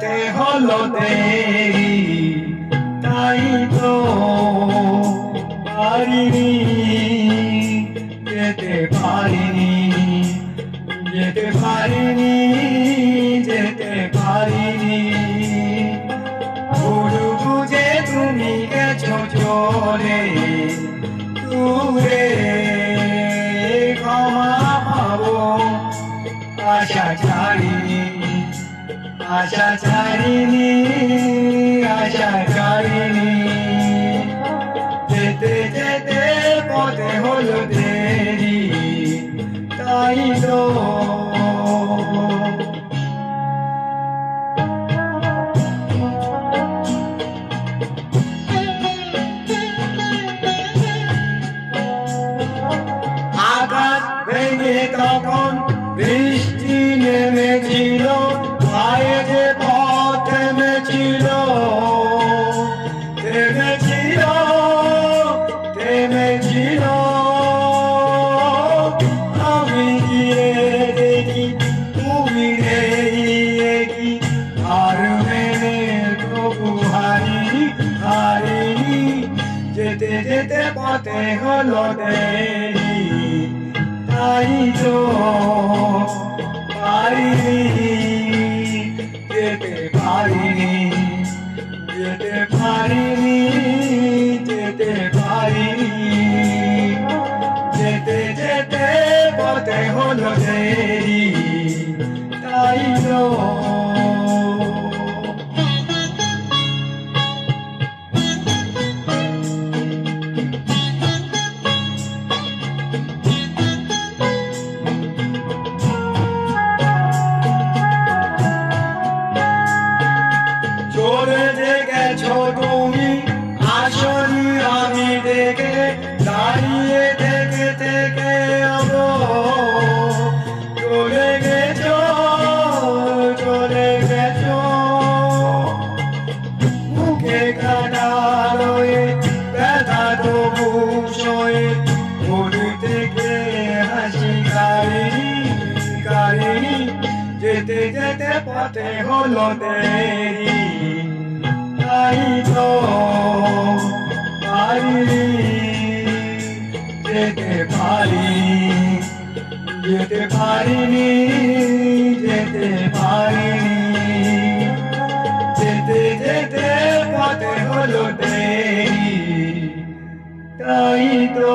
পথে হলো দেরি, তাই তো পারিনি, যেতে পারিনি, যেতে পারিনি, যেতে পারিনি। ভুল বুঝে তুমি গেছো চলে দূরে, ক্ষমা পাবো আশা ছাড়িনি, আশা ছাড়িনি, আশা ছাড়িনি। যেতে যেতে পথে হলো দেরি, তাই তো আকাশ ভেঙে তখন বৃষ্টি নেমেছিল, পায়ে যে পথ থেমেছিল, থেমেছিল, থেমেছিল। আমি গিয়ে দেখি তুমি নেই কি, আর মেনে তবু হারিনি, হারিনি। যেতে যেতে পথে হলো দেরি, তাই তো পারিনি, যেতে পারিনি, যেতে পারিনি, যেতে পারিনি। যেতে যেতে পথে হলো দেরি, তাই তো চলে যে গেছো তুমি, আসনি আমি দেখে দাঁড়িয়ে থেকে থেকে আবো। চলে গেছো, চলে গেছো, মুখে কাটা রয়ে ব্যথা তবু সয়ে, মনে থেকে হাসি কারিনি, কারিনি। যেতে যেতে পথে হলো দেরি, তাই তো পারিনি, যেতে পারিনি, যেতে পারিনি, যেতে পারিনি। যেতে যেতে পথে হলো দেরি, তাই তো